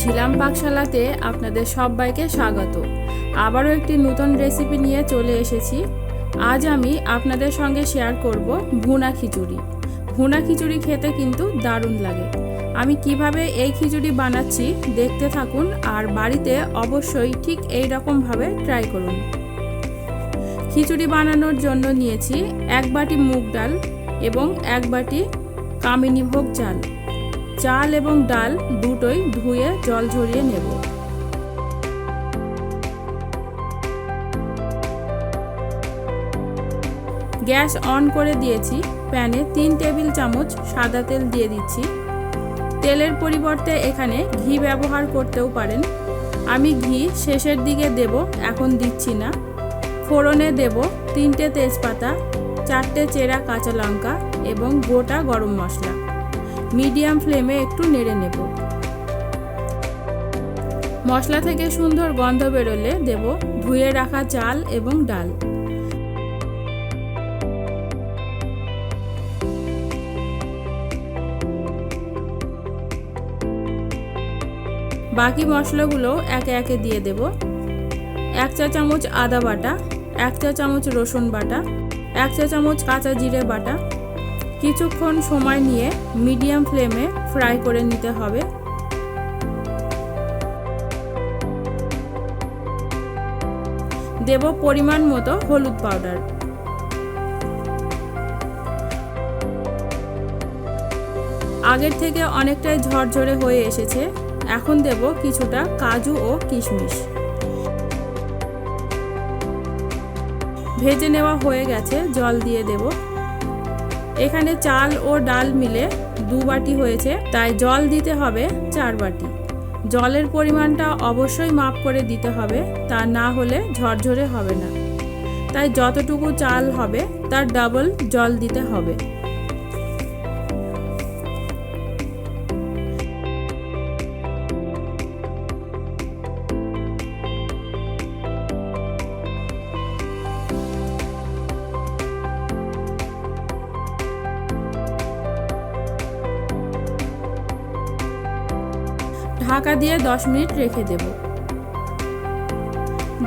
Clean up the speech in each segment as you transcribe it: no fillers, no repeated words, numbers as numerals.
ঝিলাম পাকশালাতে আপনাদের সবাইকে স্বাগত। আবারও একটি নতুন রেসিপি নিয়ে চলে এসেছি। আজ আমি আপনাদের সঙ্গে শেয়ার করব ভুনা খিচুড়ি। ভুনা খিচুড়ি খেতে কিন্তু দারুণ লাগে। আমি কিভাবে এই খিচুড়ি বানাচ্ছি দেখতে থাকুন, আর বাড়িতে অবশ্যই ঠিক এই রকমভাবে ট্রাই করুন। খিচুড়ি বানানোর জন্য নিয়েছি 1 বাটি মুগ ডাল এবং 1 বাটি কামিনী ভোগ চাল। চাল এবং ডাল দুটোই ধুয়ে জল ঝরিয়ে নেব। গ্যাস অন করে দিয়েছি। প্যানে 3 টেবিল চামচ সাদা তেল দিয়ে দিচ্ছি। তেলের পরিবর্তে এখানে ঘি ব্যবহার করতেও পারেন। আমি ঘি শেষের দিকে দেব, এখন দিচ্ছি না। ফোড়নে দেব 3টে তেজপাতা, 4টে চেরা কাঁচা লঙ্কা এবং গোটা গরম মশলা। মিডিয়াম ফ্লেমে একটু নেড়ে নেব। মশলা থেকে সুন্দর গন্ধ বেরোলে দেব ধুয়ে রাখা চাল এবং ডাল। বাকি মশলাগুলো একে একে দিয়ে দেব। 1 চা চামচ আদা বাটা, 1 চা চামচ রসুন বাটা, 1 চা চামচ কাঁচা জিরে বাটা। কিছুক্ষণ সময় নিয়ে মিডিয়াম ফ্লেমে ফ্রাই করে নিতে হবে। দেব পরিমাণ মতো হলুদ পাউডার। আগের থেকে অনেকটাই ঝরঝরে হয়ে এসেছে। এখন দেব কিছুটা কাজু ও কিশমিশ। ভেজে নেওয়া হয়ে গেছে, জল দিয়ে দেব। এখানে চাল ও ডাল মিলে 2 বাটি হয়েছে, তাই জল দিতে হবে 4 বাটি। জলের পরিমাণটা অবশ্যই মাপ করে দিতে হবে, তা না হলে ঝরঝরে হবে না। তাই যতটুকু চাল হবে তার ডাবল জল দিতে হবে। ঢাকা দিয়ে 10 মিনিট রেখে দেব।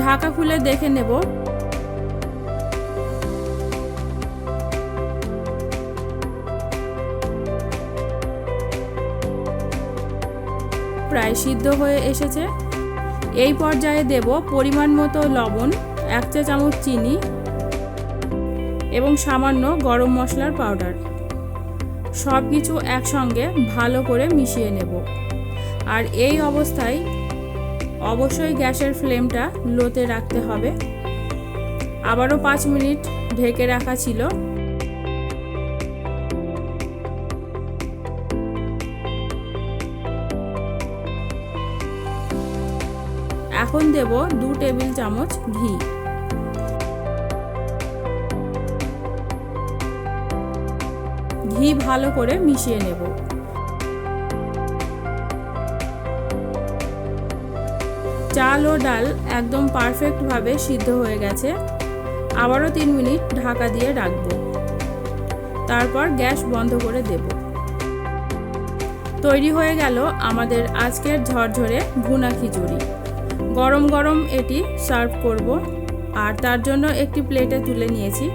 ঢাকা খুলে দেখে নেব। প্রায় সিদ্ধ হয়ে এসেছে। এই পর্যায়ে দেব পরিমাণ মতো লবণ, 1 চা চামচ চিনি এবং সামান্য গরম মশলার পাউডার। সব কিছু একসঙ্গে ভালো করে মিশিয়ে নেব। আর এই অবস্থায় অবশ্যই গ্যাসের ফ্লেমটা লোতে রাখতে হবে। আবারও 5 মিনিট ঢেকে রাখা ছিল। এখন দেব 2 টেবিল চামচ ঘি। ঘি ভালো করে মিশিয়ে নেব। চাল ও ডাল একদম পারফেক্টভাবে সিদ্ধ হয়ে গেছে। আবারও 3 মিনিট ঢাকা দিয়ে রাখব। তারপর গ্যাস বন্ধ করে দেব। তৈরি হয়ে গেল আমাদের আজকের ঝরঝরে ভুনা খিচুড়ি। গরম গরম এটি সার্ভ করব, আর তার জন্য একটি প্লেটে তুলে নিয়েছি।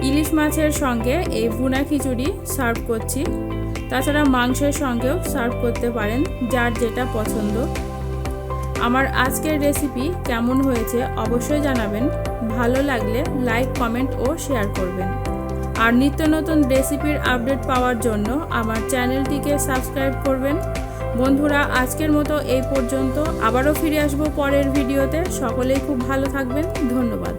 ইলিশ মাছের সঙ্গে এই ভুনা খিচুড়ি সার্ভ করছি। তাছাড়া মাংসের সঙ্গেও সার্ভ করতে পারেন, যার যেটা পছন্দ। আমার আজকের রেসিপি কেমন হয়েছে অবশ্যই জানাবেন। ভালো লাগলে লাইক, কমেন্ট ও শেয়ার করবেন। আর নিত্য নতুন রেসিপির আপডেট পাওয়ার জন্য আমার চ্যানেলটিকে সাবস্ক্রাইব করবেন। বন্ধুরা, আজকের মতো এই পর্যন্ত। আবারও ফিরে আসবো পরের ভিডিওতে। সকলেই খুব ভালো থাকবেন। ধন্যবাদ।